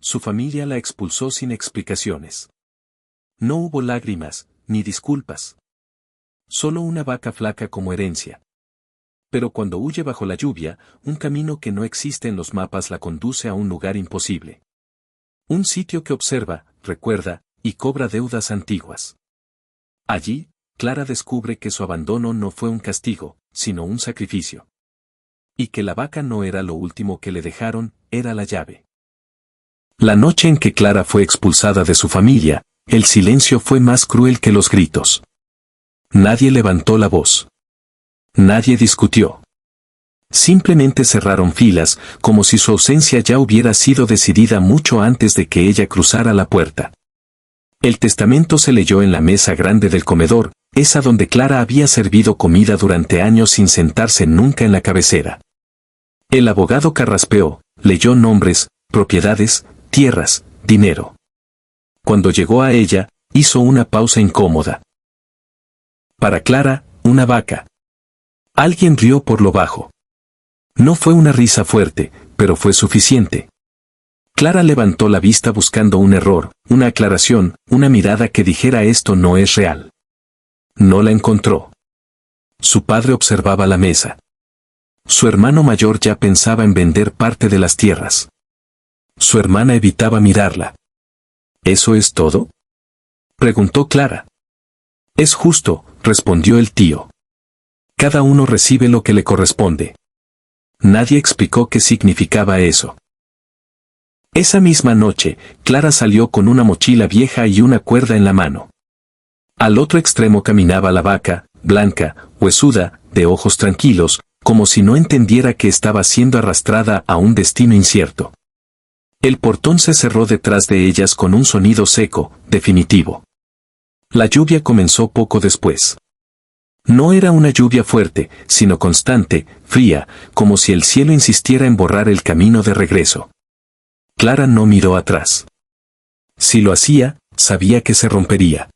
Su familia la expulsó sin explicaciones. No hubo lágrimas, ni disculpas. Solo una vaca flaca como herencia. Pero cuando huye bajo la lluvia, un camino que no existe en los mapas la conduce a un lugar imposible. Un sitio que observa, recuerda, y cobra deudas antiguas. Allí, Clara descubre que su abandono no fue un castigo, sino un sacrificio. Y que la vaca no era lo último que le dejaron, era la llave. La noche en que Clara fue expulsada de su familia, el silencio fue más cruel que los gritos. Nadie levantó la voz. Nadie discutió. Simplemente cerraron filas, como si su ausencia ya hubiera sido decidida mucho antes de que ella cruzara la puerta. El testamento se leyó en la mesa grande del comedor, esa donde Clara había servido comida durante años sin sentarse nunca en la cabecera. El abogado carraspeó, leyó nombres, propiedades, tierras, dinero. Cuando llegó a ella, hizo una pausa incómoda. Para Clara, una vaca. Alguien rió por lo bajo. No fue una risa fuerte, pero fue suficiente. Clara levantó la vista buscando un error, una aclaración, una mirada que dijera esto no es real. No la encontró. Su padre observaba la mesa. Su hermano mayor ya pensaba en vender parte de las tierras. Su hermana evitaba mirarla. ¿Eso es todo?, preguntó Clara. Es justo, respondió el tío. Cada uno recibe lo que le corresponde. Nadie explicó qué significaba eso. Esa misma noche, Clara salió con una mochila vieja y una cuerda en la mano. Al otro extremo caminaba la vaca, blanca, huesuda, de ojos tranquilos, como si no entendiera que estaba siendo arrastrada a un destino incierto. El portón se cerró detrás de ellas con un sonido seco, definitivo. La lluvia comenzó poco después. No era una lluvia fuerte, sino constante, fría, como si el cielo insistiera en borrar el camino de regreso. Clara no miró atrás. Si lo hacía, sabía que se rompería.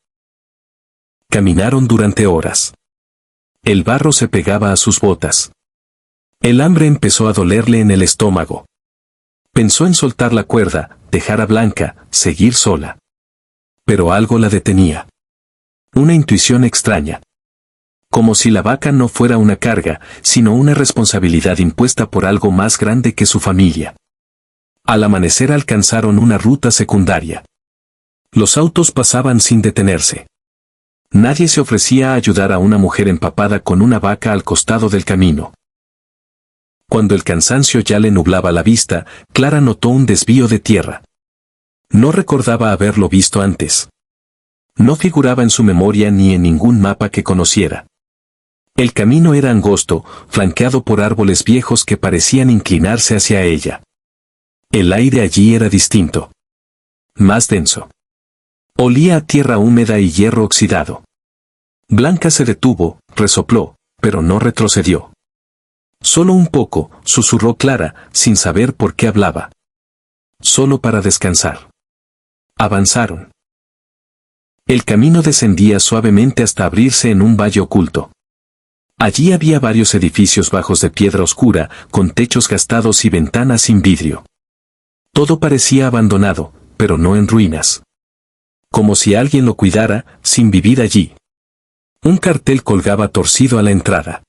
Caminaron durante horas. El barro se pegaba a sus botas. El hambre empezó a dolerle en el estómago. Pensó en soltar la cuerda, dejar a Blanca, seguir sola. Pero algo la detenía. Una intuición extraña. Como si la vaca no fuera una carga, sino una responsabilidad impuesta por algo más grande que su familia. Al amanecer alcanzaron una ruta secundaria. Los autos pasaban sin detenerse. Nadie se ofrecía a ayudar a una mujer empapada con una vaca al costado del camino. Cuando el cansancio ya le nublaba la vista, Clara notó un desvío de tierra. No recordaba haberlo visto antes. No figuraba en su memoria ni en ningún mapa que conociera. El camino era angosto, flanqueado por árboles viejos que parecían inclinarse hacia ella. El aire allí era distinto. Más denso. Olía a tierra húmeda y hierro oxidado. Blanca se detuvo, resopló, pero no retrocedió. Solo un poco, susurró Clara, sin saber por qué hablaba. Solo para descansar. Avanzaron. El camino descendía suavemente hasta abrirse en un valle oculto. Allí había varios edificios bajos de piedra oscura, con techos gastados y ventanas sin vidrio. Todo parecía abandonado, pero no en ruinas. Como si alguien lo cuidara, sin vivir allí. Un cartel colgaba torcido a la entrada.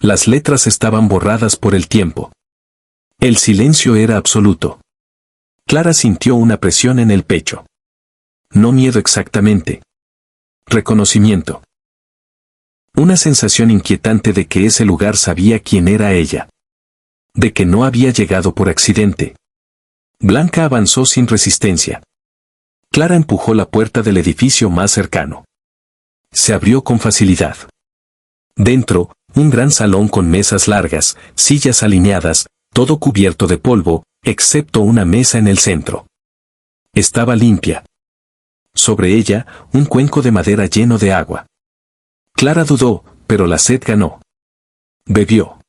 Las letras estaban borradas por el tiempo. El silencio era absoluto. Clara sintió una presión en el pecho. No miedo exactamente. Reconocimiento. Una sensación inquietante de que ese lugar sabía quién era ella. De que no había llegado por accidente. Blanca avanzó sin resistencia. Clara empujó la puerta del edificio más cercano. Se abrió con facilidad. Dentro, un gran salón con mesas largas, sillas alineadas, todo cubierto de polvo, excepto una mesa en el centro. Estaba limpia. Sobre ella, un cuenco de madera lleno de agua. Clara dudó, pero la sed ganó. Bebió.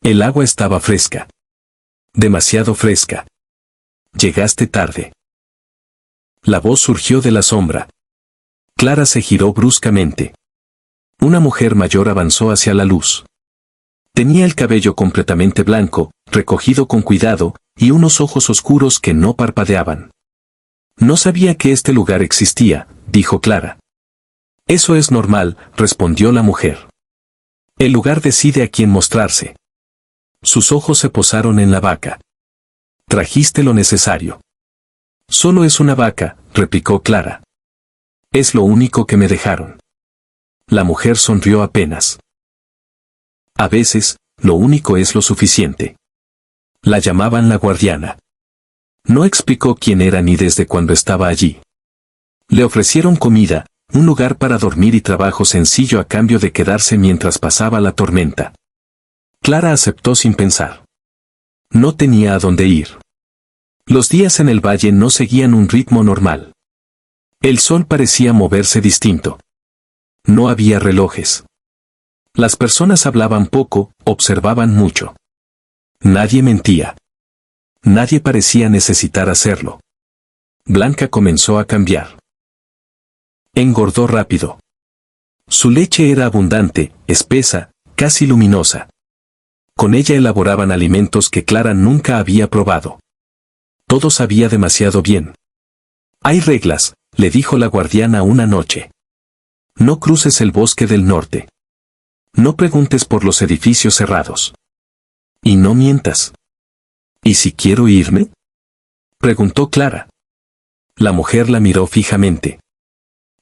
El agua estaba fresca. Demasiado fresca. Llegaste tarde. La voz surgió de la sombra. Clara se giró bruscamente. Una mujer mayor avanzó hacia la luz. Tenía el cabello completamente blanco, recogido con cuidado, y unos ojos oscuros que no parpadeaban. No sabía que este lugar existía, dijo Clara. Eso es normal, respondió la mujer. El lugar decide a quién mostrarse. Sus ojos se posaron en la vaca. Trajiste lo necesario. Solo es una vaca, replicó Clara. Es lo único que me dejaron. La mujer sonrió apenas. A veces, lo único es lo suficiente. La llamaban la guardiana. No explicó quién era ni desde cuándo estaba allí. Le ofrecieron comida, un lugar para dormir y trabajo sencillo a cambio de quedarse mientras pasaba la tormenta. Clara aceptó sin pensar. No tenía a dónde ir. Los días en el valle no seguían un ritmo normal. El sol parecía moverse distinto. No había relojes. Las personas hablaban poco, observaban mucho. Nadie mentía. Nadie parecía necesitar hacerlo. Blanca comenzó a cambiar. Engordó rápido. Su leche era abundante, espesa, casi luminosa. Con ella elaboraban alimentos que Clara nunca había probado. Todo sabía demasiado bien. Hay reglas, le dijo la guardiana una noche. No cruces el bosque del norte. No preguntes por los edificios cerrados. Y no mientas. ¿Y si quiero irme? Preguntó Clara. La mujer la miró fijamente.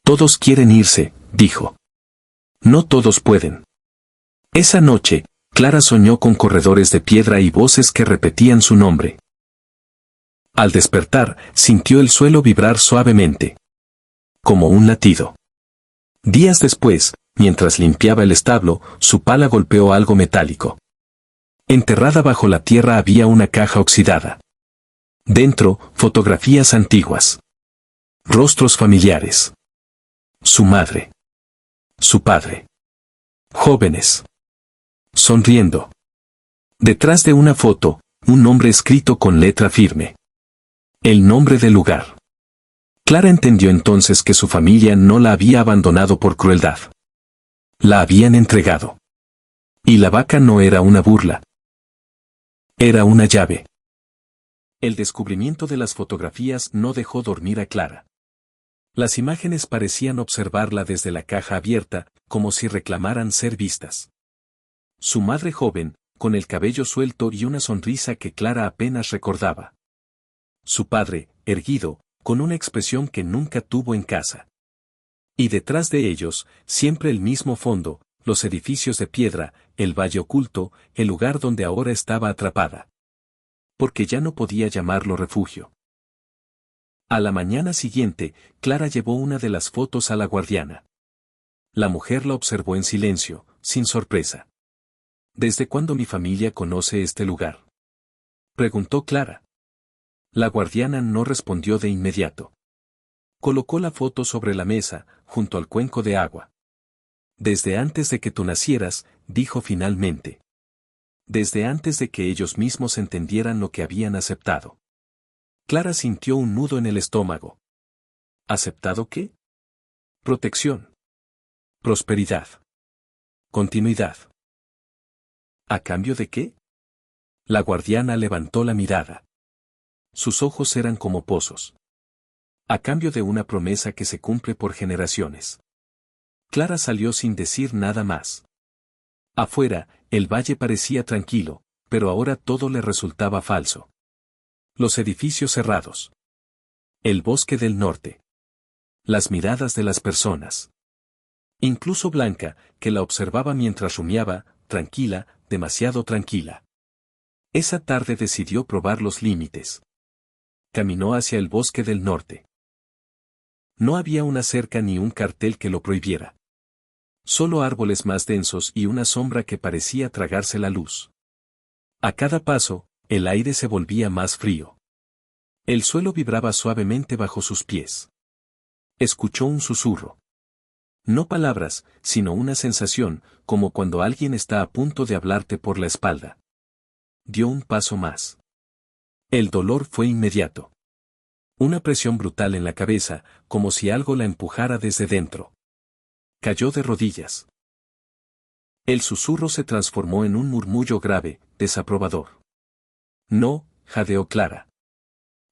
Todos quieren irse, dijo. No todos pueden. Esa noche, Clara soñó con corredores de piedra y voces que repetían su nombre. Al despertar, sintió el suelo vibrar suavemente. Como un latido. Días después, mientras limpiaba el establo, su pala golpeó algo metálico. Enterrada bajo la tierra había una caja oxidada. Dentro, fotografías antiguas. Rostros familiares. Su madre. Su padre. Jóvenes. Sonriendo. Detrás de una foto, un nombre escrito con letra firme. El nombre del lugar. Clara entendió entonces que su familia no la había abandonado por crueldad. La habían entregado. Y la vaca no era una burla. Era una llave. El descubrimiento de las fotografías no dejó dormir a Clara. Las imágenes parecían observarla desde la caja abierta, como si reclamaran ser vistas. Su madre joven, con el cabello suelto y una sonrisa que Clara apenas recordaba. Su padre, erguido, con una expresión que nunca tuvo en casa. Y detrás de ellos, siempre el mismo fondo, los edificios de piedra, el valle oculto, el lugar donde ahora estaba atrapada. Porque ya no podía llamarlo refugio. A la mañana siguiente, Clara llevó una de las fotos a la guardiana. La mujer la observó en silencio, sin sorpresa. ¿Desde cuándo mi familia conoce este lugar?, preguntó Clara. La guardiana no respondió de inmediato. Colocó la foto sobre la mesa, junto al cuenco de agua. Desde antes de que tú nacieras, dijo finalmente. Desde antes de que ellos mismos entendieran lo que habían aceptado. Clara sintió un nudo en el estómago. ¿Aceptado qué? Protección. Prosperidad. Continuidad. ¿A cambio de qué? La guardiana levantó la mirada. Sus ojos eran como pozos. A cambio de una promesa que se cumple por generaciones. Clara salió sin decir nada más. Afuera, el valle parecía tranquilo, pero ahora todo le resultaba falso. Los edificios cerrados. El bosque del norte. Las miradas de las personas. Incluso Blanca, que la observaba mientras rumiaba, tranquila, demasiado tranquila. Esa tarde decidió probar los límites. Caminó hacia el bosque del norte. No había una cerca ni un cartel que lo prohibiera. Solo árboles más densos y una sombra que parecía tragarse la luz. A cada paso, el aire se volvía más frío. El suelo vibraba suavemente bajo sus pies. Escuchó un susurro. No palabras, sino una sensación, como cuando alguien está a punto de hablarte por la espalda. Dio un paso más. El dolor fue inmediato. Una presión brutal en la cabeza, como si algo la empujara desde dentro. Cayó de rodillas. El susurro se transformó en un murmullo grave, desaprobador. No, jadeó Clara.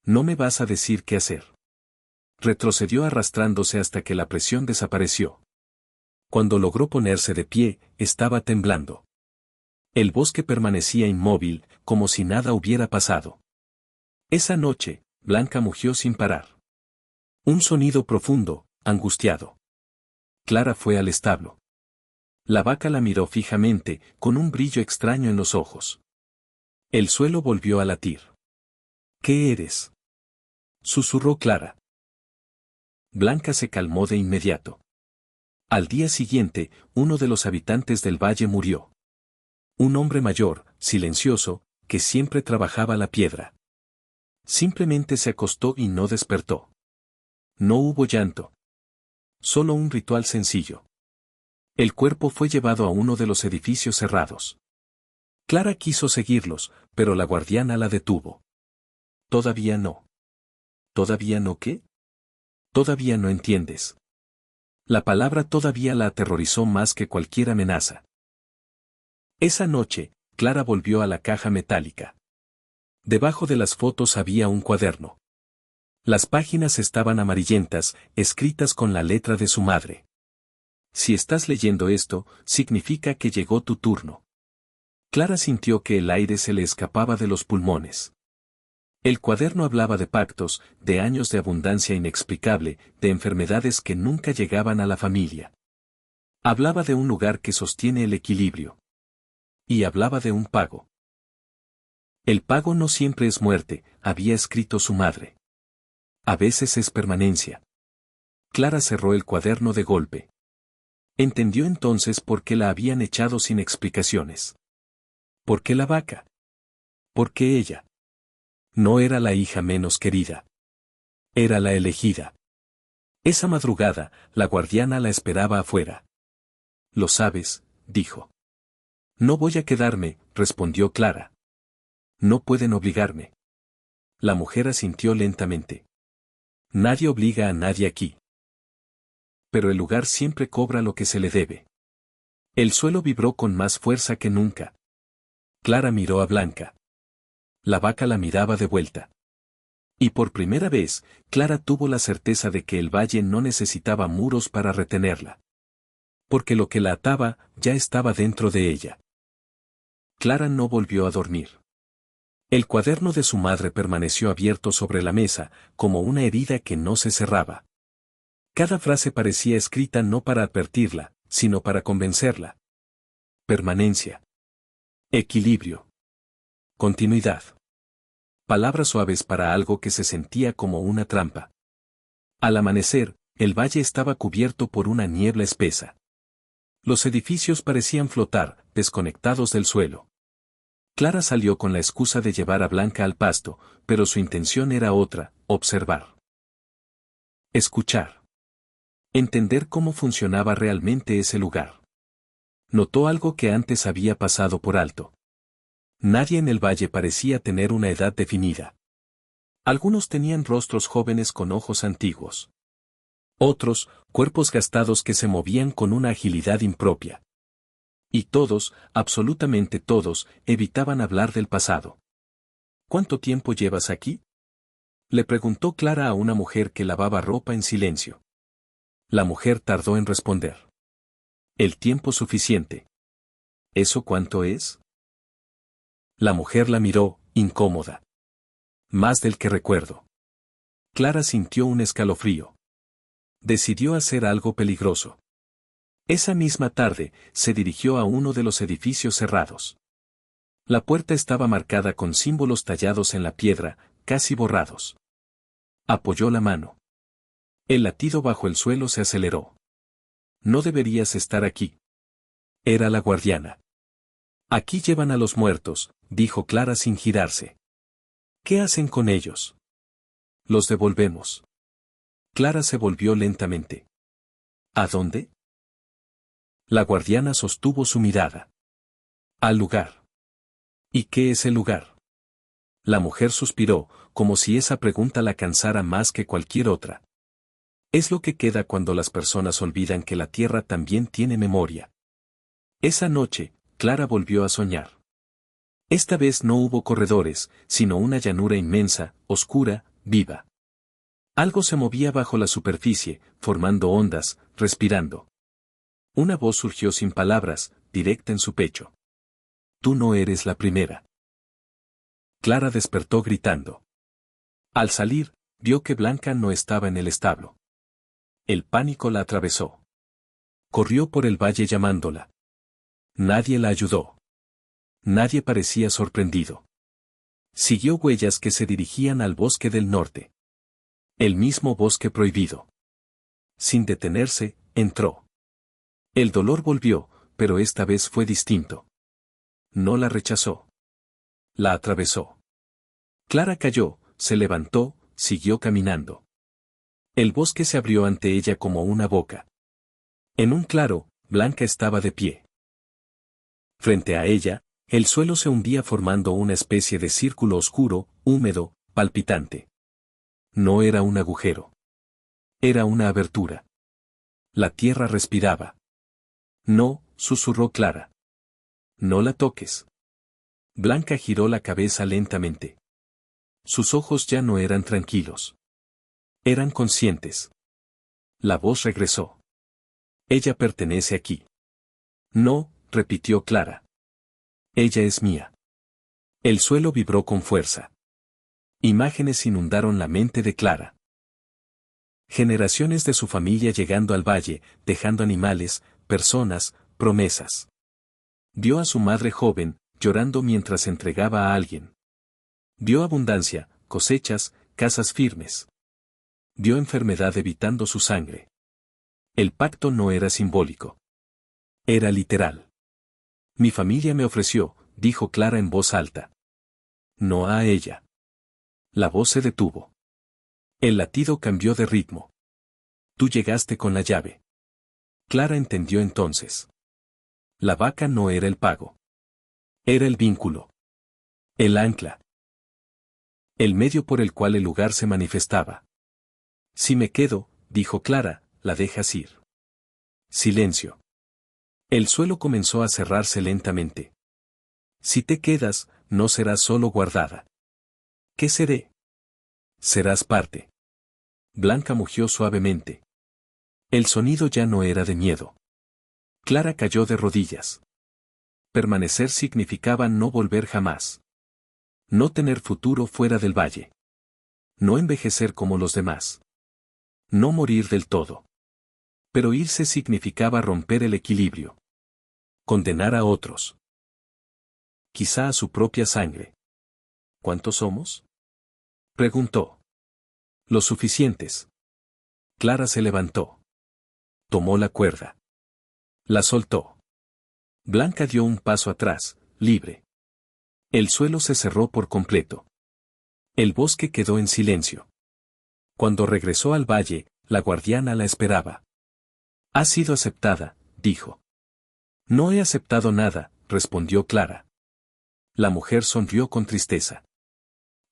No me vas a decir qué hacer. Retrocedió arrastrándose hasta que la presión desapareció. Cuando logró ponerse de pie, estaba temblando. El bosque permanecía inmóvil, como si nada hubiera pasado. Esa noche, Blanca mugió sin parar. Un sonido profundo, angustiado. Clara fue al establo. La vaca la miró fijamente, con un brillo extraño en los ojos. El suelo volvió a latir. ¿Qué eres?, susurró Clara. Blanca se calmó de inmediato. Al día siguiente, uno de los habitantes del valle murió. Un hombre mayor, silencioso, que siempre trabajaba la piedra. Simplemente se acostó y no despertó. No hubo llanto. Solo un ritual sencillo. El cuerpo fue llevado a uno de los edificios cerrados. Clara quiso seguirlos, pero la guardiana la detuvo. Todavía no. ¿Todavía no qué? Todavía no entiendes. La palabra todavía la aterrorizó más que cualquier amenaza. Esa noche, Clara volvió a la caja metálica. Debajo de las fotos había un cuaderno. Las páginas estaban amarillentas, escritas con la letra de su madre. Si estás leyendo esto, significa que llegó tu turno. Clara sintió que el aire se le escapaba de los pulmones. El cuaderno hablaba de pactos, de años de abundancia inexplicable, de enfermedades que nunca llegaban a la familia. Hablaba de un lugar que sostiene el equilibrio. Y hablaba de un pago. El pago no siempre es muerte, había escrito su madre. A veces es permanencia. Clara cerró el cuaderno de golpe. Entendió entonces por qué la habían echado sin explicaciones. ¿Por qué la vaca? ¿Por qué ella? No era la hija menos querida. Era la elegida. Esa madrugada, la guardiana la esperaba afuera. Lo sabes, dijo. No voy a quedarme, respondió Clara. No pueden obligarme. La mujer asintió lentamente. Nadie obliga a nadie aquí. Pero el lugar siempre cobra lo que se le debe. El suelo vibró con más fuerza que nunca. Clara miró a Blanca. La vaca la miraba de vuelta. Y por primera vez, Clara tuvo la certeza de que el valle no necesitaba muros para retenerla. Porque lo que la ataba, ya estaba dentro de ella. Clara no volvió a dormir. El cuaderno de su madre permaneció abierto sobre la mesa, como una herida que no se cerraba. Cada frase parecía escrita no para advertirla, sino para convencerla. Permanencia. Equilibrio. Continuidad. Palabras suaves para algo que se sentía como una trampa. Al amanecer, el valle estaba cubierto por una niebla espesa. Los edificios parecían flotar, desconectados del suelo. Clara salió con la excusa de llevar a Blanca al pasto, pero su intención era otra, observar. Escuchar. Entender cómo funcionaba realmente ese lugar. Notó algo que antes había pasado por alto. Nadie en el valle parecía tener una edad definida. Algunos tenían rostros jóvenes con ojos antiguos. Otros, cuerpos gastados que se movían con una agilidad impropia. Y todos, absolutamente todos, evitaban hablar del pasado. ¿Cuánto tiempo llevas aquí?, le preguntó Clara a una mujer que lavaba ropa en silencio. La mujer tardó en responder. El tiempo suficiente. ¿Eso cuánto es? La mujer la miró, incómoda. Más del que recuerdo. Clara sintió un escalofrío. Decidió hacer algo peligroso. Esa misma tarde, se dirigió a uno de los edificios cerrados. La puerta estaba marcada con símbolos tallados en la piedra, casi borrados. Apoyó la mano. El latido bajo el suelo se aceleró. No deberías estar aquí. Era la guardiana. Aquí llevan a los muertos, dijo Clara sin girarse. ¿Qué hacen con ellos? Los devolvemos. Clara se volvió lentamente. ¿A dónde? La guardiana sostuvo su mirada. Al lugar. ¿Y qué es el lugar? La mujer suspiró, como si esa pregunta la cansara más que cualquier otra. Es lo que queda cuando las personas olvidan que la tierra también tiene memoria. Esa noche, Clara volvió a soñar. Esta vez no hubo corredores, sino una llanura inmensa, oscura, viva. Algo se movía bajo la superficie, formando ondas, respirando. Una voz surgió sin palabras, directa en su pecho. Tú no eres la primera. Clara despertó gritando. Al salir, vio que Blanca no estaba en el establo. El pánico la atravesó. Corrió por el valle llamándola. Nadie la ayudó. Nadie parecía sorprendido. Siguió huellas que se dirigían al bosque del norte. El mismo bosque prohibido. Sin detenerse, entró. El dolor volvió, pero esta vez fue distinto. No la rechazó. La atravesó. Clara cayó, se levantó, siguió caminando. El bosque se abrió ante ella como una boca. En un claro, Blanca estaba de pie. Frente a ella, el suelo se hundía formando una especie de círculo oscuro, húmedo, palpitante. No era un agujero. Era una abertura. La tierra respiraba. No, susurró Clara. No la toques. Blanca giró la cabeza lentamente. Sus ojos ya no eran tranquilos. Eran conscientes. La voz regresó. Ella pertenece aquí. No, repitió Clara. Ella es mía. El suelo vibró con fuerza. Imágenes inundaron la mente de Clara. Generaciones de su familia llegando al valle, dejando animales, personas, promesas. Vio a su madre joven, llorando mientras entregaba a alguien. Vio abundancia, cosechas, casas firmes. Vio enfermedad evitando su sangre. El pacto no era simbólico. Era literal. Mi familia me ofreció, dijo Clara en voz alta. No a ella. La voz se detuvo. El latido cambió de ritmo. Tú llegaste con la llave. Clara entendió entonces. La vaca no era el pago. Era el vínculo. El ancla. El medio por el cual el lugar se manifestaba. Si me quedo, dijo Clara, la dejas ir. Silencio. El suelo comenzó a cerrarse lentamente. Si te quedas, no serás solo guardada. ¿Qué seré? Serás parte. Blanca mugió suavemente. El sonido ya no era de miedo. Clara cayó de rodillas. Permanecer significaba no volver jamás. No tener futuro fuera del valle. No envejecer como los demás. No morir del todo. Pero irse significaba romper el equilibrio. Condenar a otros. Quizá a su propia sangre. ¿Cuántos somos? Preguntó. Lo suficientes. Clara se levantó. Tomó la cuerda. La soltó. Blanca dio un paso atrás, libre. El suelo se cerró por completo. El bosque quedó en silencio. Cuando regresó al valle, la guardiana la esperaba. Ha sido aceptada, dijo. No he aceptado nada, respondió Clara. La mujer sonrió con tristeza.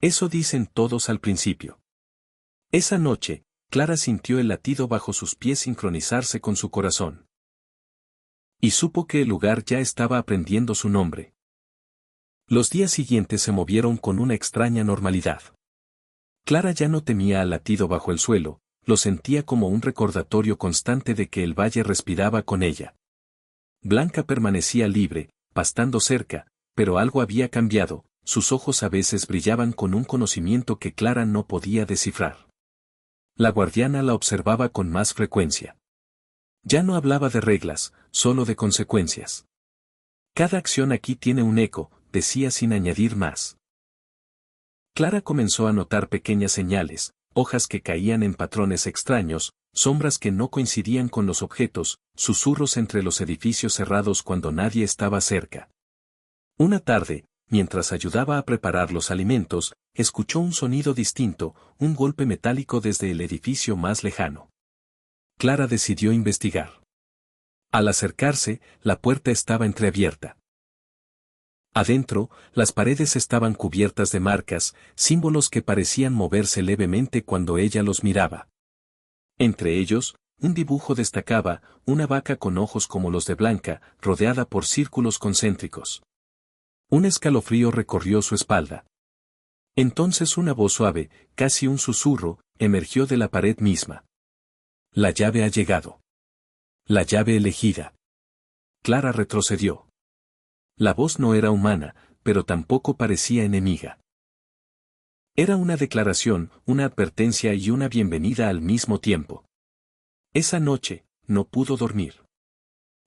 Eso dicen todos al principio. Esa noche, Clara sintió el latido bajo sus pies sincronizarse con su corazón. Y supo que el lugar ya estaba aprendiendo su nombre. Los días siguientes se movieron con una extraña normalidad. Clara ya no temía al latido bajo el suelo, lo sentía como un recordatorio constante de que el valle respiraba con ella. Blanca permanecía libre, pastando cerca, pero algo había cambiado, sus ojos a veces brillaban con un conocimiento que Clara no podía descifrar. La guardiana la observaba con más frecuencia. Ya no hablaba de reglas, solo de consecuencias. Cada acción aquí tiene un eco, decía sin añadir más. Clara comenzó a notar pequeñas señales, hojas que caían en patrones extraños, sombras que no coincidían con los objetos, susurros entre los edificios cerrados cuando nadie estaba cerca. Una tarde, mientras ayudaba a preparar los alimentos, escuchó un sonido distinto, un golpe metálico desde el edificio más lejano. Clara decidió investigar. Al acercarse, la puerta estaba entreabierta. Adentro, las paredes estaban cubiertas de marcas, símbolos que parecían moverse levemente cuando ella los miraba. Entre ellos, un dibujo destacaba, una vaca con ojos como los de Blanca, rodeada por círculos concéntricos. Un escalofrío recorrió su espalda. Entonces una voz suave, casi un susurro, emergió de la pared misma. La llave ha llegado. La llave elegida. Clara retrocedió. La voz no era humana, pero tampoco parecía enemiga. Era una declaración, una advertencia y una bienvenida al mismo tiempo. Esa noche, no pudo dormir.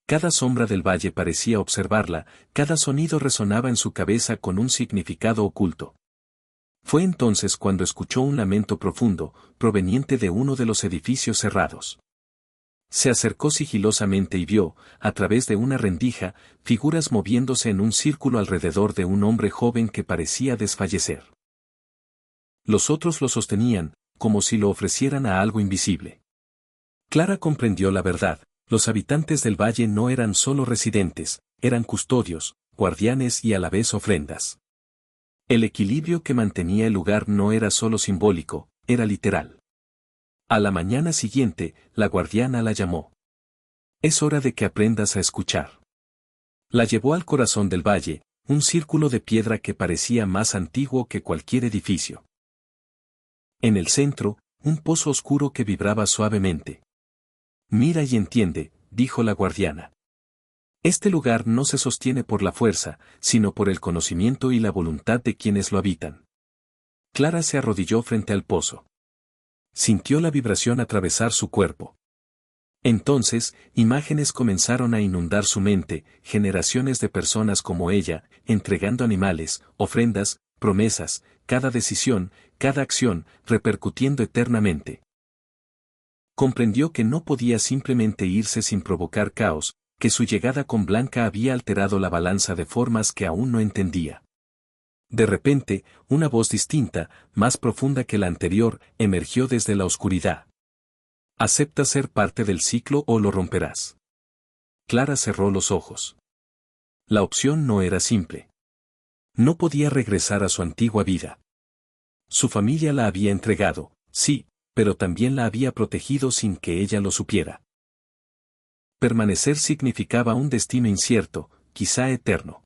Cada sombra del valle parecía observarla, cada sonido resonaba en su cabeza con un significado oculto. Fue entonces cuando escuchó un lamento profundo, proveniente de uno de los edificios cerrados. Se acercó sigilosamente y vio, a través de una rendija, figuras moviéndose en un círculo alrededor de un hombre joven que parecía desfallecer. Los otros lo sostenían, como si lo ofrecieran a algo invisible. Clara comprendió la verdad, los habitantes del valle no eran solo residentes, eran custodios, guardianes y a la vez ofrendas. El equilibrio que mantenía el lugar no era solo simbólico, era literal. A la mañana siguiente, la guardiana la llamó. Es hora de que aprendas a escuchar. La llevó al corazón del valle, un círculo de piedra que parecía más antiguo que cualquier edificio. En el centro, un pozo oscuro que vibraba suavemente. Mira y entiende, dijo la guardiana. Este lugar no se sostiene por la fuerza, sino por el conocimiento y la voluntad de quienes lo habitan. Clara se arrodilló frente al pozo. Sintió la vibración atravesar su cuerpo. Entonces, imágenes comenzaron a inundar su mente, generaciones de personas como ella, entregando animales, ofrendas, promesas, cada decisión, cada acción, repercutiendo eternamente. Comprendió que no podía simplemente irse sin provocar caos, que su llegada con Blanca había alterado la balanza de formas que aún no entendía. De repente, una voz distinta, más profunda que la anterior, emergió desde la oscuridad. Acepta ser parte del ciclo o lo romperás. Clara cerró los ojos. La opción no era simple. No podía regresar a su antigua vida. Su familia la había entregado, sí, pero también la había protegido sin que ella lo supiera. Permanecer significaba un destino incierto, quizá eterno.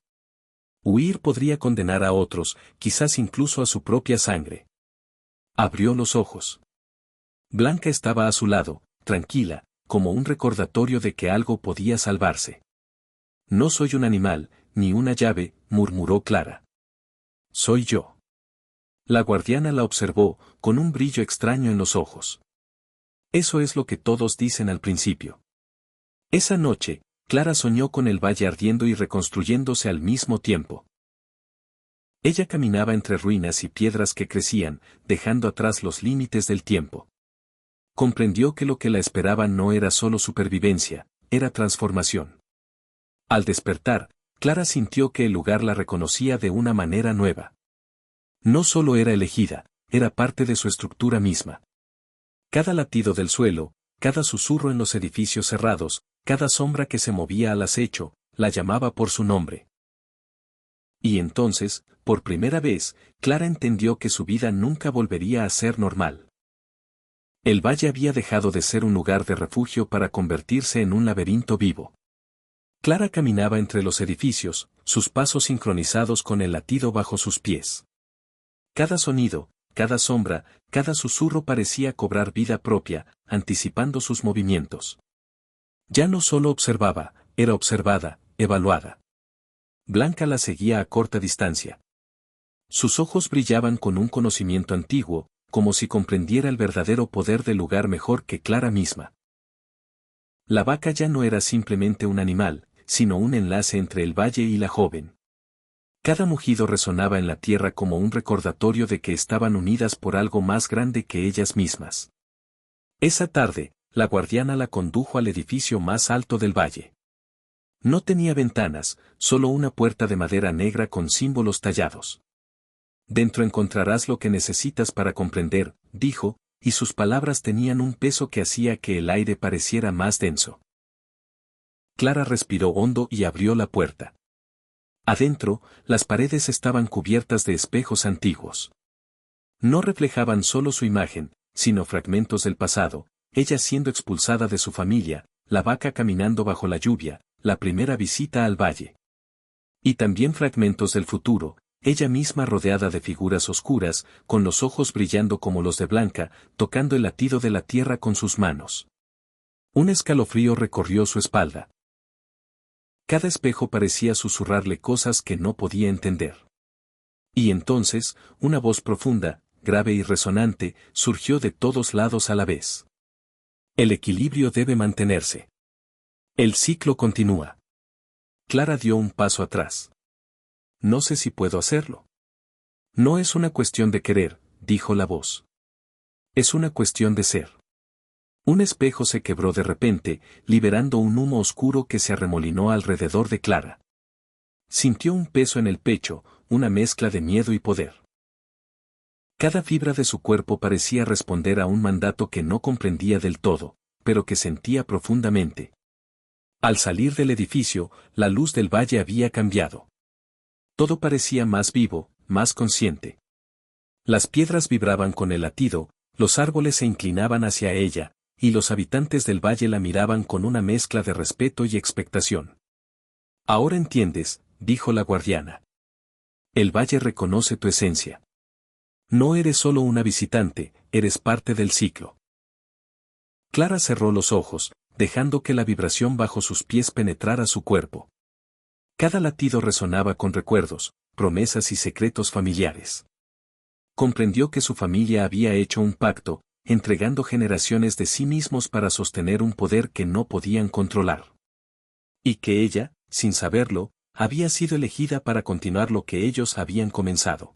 Huir podría condenar a otros, quizás incluso a su propia sangre. Abrió los ojos. Blanca estaba a su lado, tranquila, como un recordatorio de que algo podía salvarse. No soy un animal, ni una llave, murmuró Clara. Soy yo. La guardiana la observó, con un brillo extraño en los ojos. Eso es lo que todos dicen al principio. Esa noche, Clara soñó con el valle ardiendo y reconstruyéndose al mismo tiempo. Ella caminaba entre ruinas y piedras que crecían, dejando atrás los límites del tiempo. Comprendió que lo que la esperaba no era solo supervivencia, era transformación. Al despertar, Clara sintió que el lugar la reconocía de una manera nueva. No solo era elegida, era parte de su estructura misma. Cada latido del suelo, cada susurro en los edificios cerrados, cada sombra que se movía al acecho, la llamaba por su nombre. Y entonces, por primera vez, Clara entendió que su vida nunca volvería a ser normal. El valle había dejado de ser un lugar de refugio para convertirse en un laberinto vivo. Clara caminaba entre los edificios, sus pasos sincronizados con el latido bajo sus pies. Cada sonido, cada sombra, cada susurro parecía cobrar vida propia, anticipando sus movimientos. Ya no solo observaba, era observada, evaluada. Blanca la seguía a corta distancia. Sus ojos brillaban con un conocimiento antiguo, como si comprendiera el verdadero poder del lugar mejor que Clara misma. La vaca ya no era simplemente un animal, sino un enlace entre el valle y la joven. Cada mugido resonaba en la tierra como un recordatorio de que estaban unidas por algo más grande que ellas mismas. Esa tarde, la guardiana la condujo al edificio más alto del valle. No tenía ventanas, solo una puerta de madera negra con símbolos tallados. Dentro encontrarás lo que necesitas para comprender, dijo, y sus palabras tenían un peso que hacía que el aire pareciera más denso. Clara respiró hondo y abrió la puerta. Adentro, las paredes estaban cubiertas de espejos antiguos. No reflejaban solo su imagen, sino fragmentos del pasado, ella siendo expulsada de su familia, la vaca caminando bajo la lluvia, la primera visita al valle. Y también fragmentos del futuro, ella misma rodeada de figuras oscuras, con los ojos brillando como los de Blanca, tocando el latido de la tierra con sus manos. Un escalofrío recorrió su espalda. Cada espejo parecía susurrarle cosas que no podía entender. Y entonces, una voz profunda, grave y resonante, surgió de todos lados a la vez. El equilibrio debe mantenerse. El ciclo continúa. Clara dio un paso atrás. No sé si puedo hacerlo. No es una cuestión de querer, dijo la voz. Es una cuestión de ser. Un espejo se quebró de repente, liberando un humo oscuro que se arremolinó alrededor de Clara. Sintió un peso en el pecho, una mezcla de miedo y poder. Cada fibra de su cuerpo parecía responder a un mandato que no comprendía del todo, pero que sentía profundamente. Al salir del edificio, la luz del valle había cambiado. Todo parecía más vivo, más consciente. Las piedras vibraban con el latido, los árboles se inclinaban hacia ella, y los habitantes del valle la miraban con una mezcla de respeto y expectación. Ahora entiendes, dijo la guardiana. El valle reconoce tu esencia. No eres solo una visitante, eres parte del ciclo. Clara cerró los ojos, dejando que la vibración bajo sus pies penetrara su cuerpo. Cada latido resonaba con recuerdos, promesas y secretos familiares. Comprendió que su familia había hecho un pacto, entregando generaciones de sí mismos para sostener un poder que no podían controlar. Y que ella, sin saberlo, había sido elegida para continuar lo que ellos habían comenzado.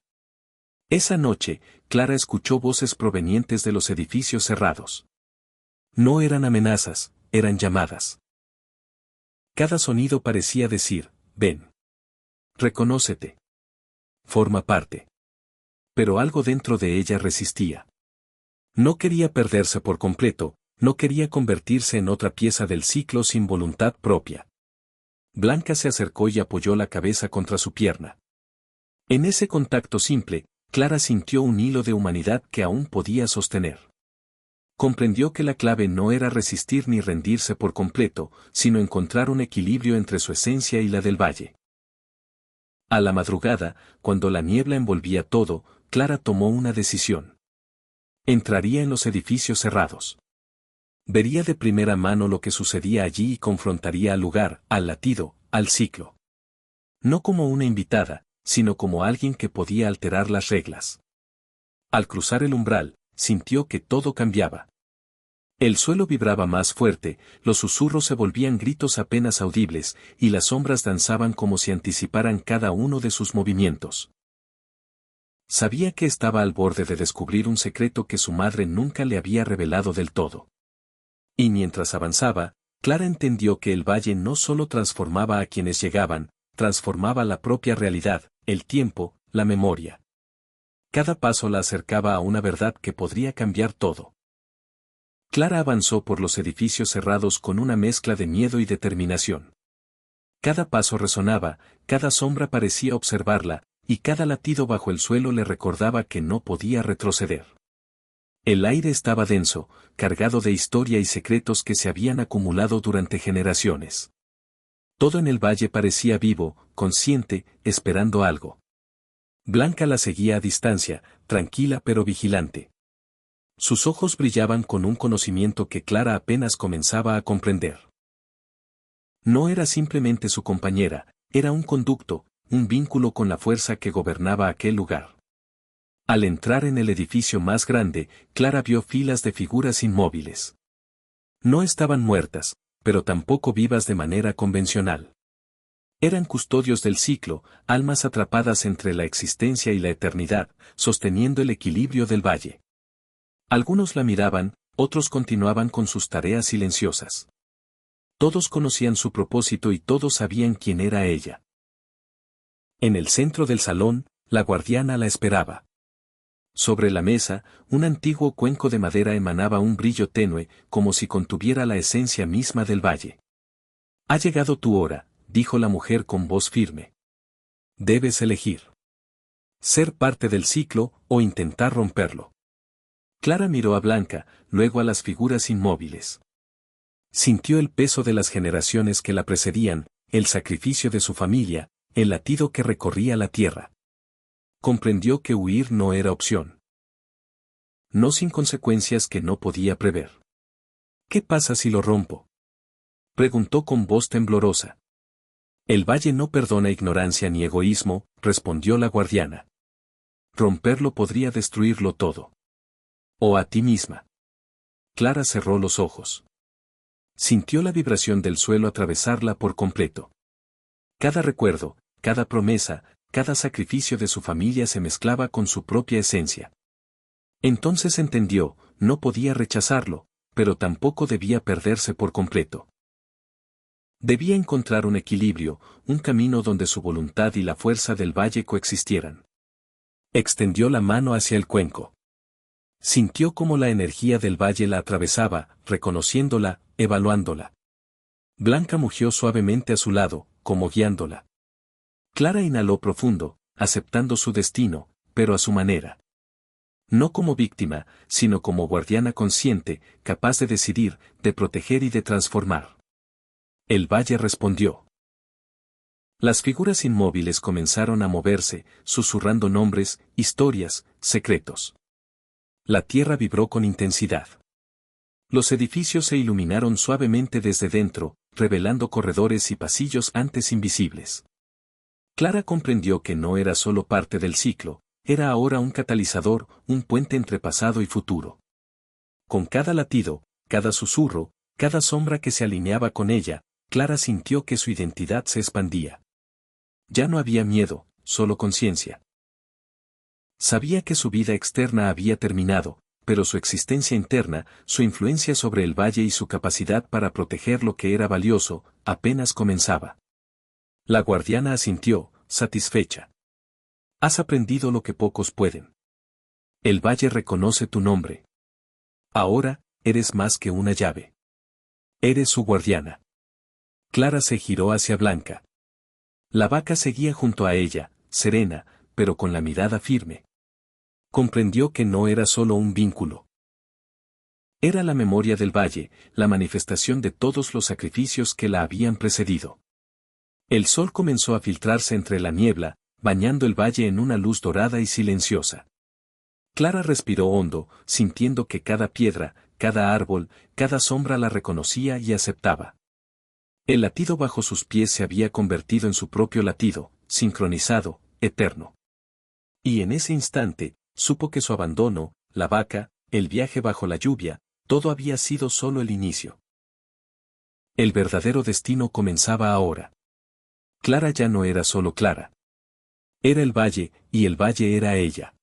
Esa noche, Clara escuchó voces provenientes de los edificios cerrados. No eran amenazas, eran llamadas. Cada sonido parecía decir, ven. Reconócete. Forma parte. Pero algo dentro de ella resistía. No quería perderse por completo, no quería convertirse en otra pieza del ciclo sin voluntad propia. Blanca se acercó y apoyó la cabeza contra su pierna. En ese contacto simple, Clara sintió un hilo de humanidad que aún podía sostener. Comprendió que la clave no era resistir ni rendirse por completo, sino encontrar un equilibrio entre su esencia y la del valle. A la madrugada, cuando la niebla envolvía todo, Clara tomó una decisión. Entraría en los edificios cerrados. Vería de primera mano lo que sucedía allí y confrontaría al lugar, al latido, al ciclo. No como una invitada, sino como alguien que podía alterar las reglas. Al cruzar el umbral, sintió que todo cambiaba. El suelo vibraba más fuerte, los susurros se volvían gritos apenas audibles, y las sombras danzaban como si anticiparan cada uno de sus movimientos. Sabía que estaba al borde de descubrir un secreto que su madre nunca le había revelado del todo. Y mientras avanzaba, Clara entendió que el valle no solo transformaba a quienes llegaban, transformaba la propia realidad, el tiempo, la memoria. Cada paso la acercaba a una verdad que podría cambiar todo. Clara avanzó por los edificios cerrados con una mezcla de miedo y determinación. Cada paso resonaba, cada sombra parecía observarla, y cada latido bajo el suelo le recordaba que no podía retroceder. El aire estaba denso, cargado de historia y secretos que se habían acumulado durante generaciones. Todo en el valle parecía vivo, consciente, esperando algo. Blanca la seguía a distancia, tranquila pero vigilante. Sus ojos brillaban con un conocimiento que Clara apenas comenzaba a comprender. No era simplemente su compañera, era un conducto, un vínculo con la fuerza que gobernaba aquel lugar. Al entrar en el edificio más grande, Clara vio filas de figuras inmóviles. No estaban muertas, pero tampoco vivas de manera convencional. Eran custodios del ciclo, almas atrapadas entre la existencia y la eternidad, sosteniendo el equilibrio del valle. Algunos la miraban, otros continuaban con sus tareas silenciosas. Todos conocían su propósito y todos sabían quién era ella. En el centro del salón, la guardiana la esperaba. Sobre la mesa, un antiguo cuenco de madera emanaba un brillo tenue, como si contuviera la esencia misma del valle. «Ha llegado tu hora», dijo la mujer con voz firme. «Debes elegir. Ser parte del ciclo o intentar romperlo». Clara miró a Blanca, luego a las figuras inmóviles. Sintió el peso de las generaciones que la precedían, el sacrificio de su familia, el latido que recorría la tierra. Comprendió que huir no era opción. No sin consecuencias que no podía prever. ¿Qué pasa si lo rompo?, preguntó con voz temblorosa. El valle no perdona ignorancia ni egoísmo, respondió la guardiana. Romperlo podría destruirlo todo. O a ti misma. Clara cerró los ojos. Sintió la vibración del suelo atravesarla por completo. Cada recuerdo, cada promesa, cada sacrificio de su familia se mezclaba con su propia esencia. Entonces entendió, no podía rechazarlo, pero tampoco debía perderse por completo. Debía encontrar un equilibrio, un camino donde su voluntad y la fuerza del valle coexistieran. Extendió la mano hacia el cuenco. Sintió cómo la energía del valle la atravesaba, reconociéndola, evaluándola. Blanca mugió suavemente a su lado, como guiándola. Clara inhaló profundo, aceptando su destino, pero a su manera. No como víctima, sino como guardiana consciente, capaz de decidir, de proteger y de transformar. El valle respondió. Las figuras inmóviles comenzaron a moverse, susurrando nombres, historias, secretos. La tierra vibró con intensidad. Los edificios se iluminaron suavemente desde dentro, revelando corredores y pasillos antes invisibles. Clara comprendió que no era solo parte del ciclo, era ahora un catalizador, un puente entre pasado y futuro. Con cada latido, cada susurro, cada sombra que se alineaba con ella, Clara sintió que su identidad se expandía. Ya no había miedo, solo conciencia. Sabía que su vida externa había terminado, pero su existencia interna, su influencia sobre el valle y su capacidad para proteger lo que era valioso, apenas comenzaba. La guardiana asintió, satisfecha. Has aprendido lo que pocos pueden. El valle reconoce tu nombre. Ahora, eres más que una llave. Eres su guardiana. Clara se giró hacia Blanca. La vaca seguía junto a ella, serena, pero con la mirada firme. Comprendió que no era solo un vínculo. Era la memoria del valle, la manifestación de todos los sacrificios que la habían precedido. El sol comenzó a filtrarse entre la niebla, bañando el valle en una luz dorada y silenciosa. Clara respiró hondo, sintiendo que cada piedra, cada árbol, cada sombra la reconocía y aceptaba. El latido bajo sus pies se había convertido en su propio latido, sincronizado, eterno. Y en ese instante, supo que su abandono, la vaca, el viaje bajo la lluvia, todo había sido solo el inicio. El verdadero destino comenzaba ahora. Clara ya no era solo Clara. Era el valle, y el valle era ella.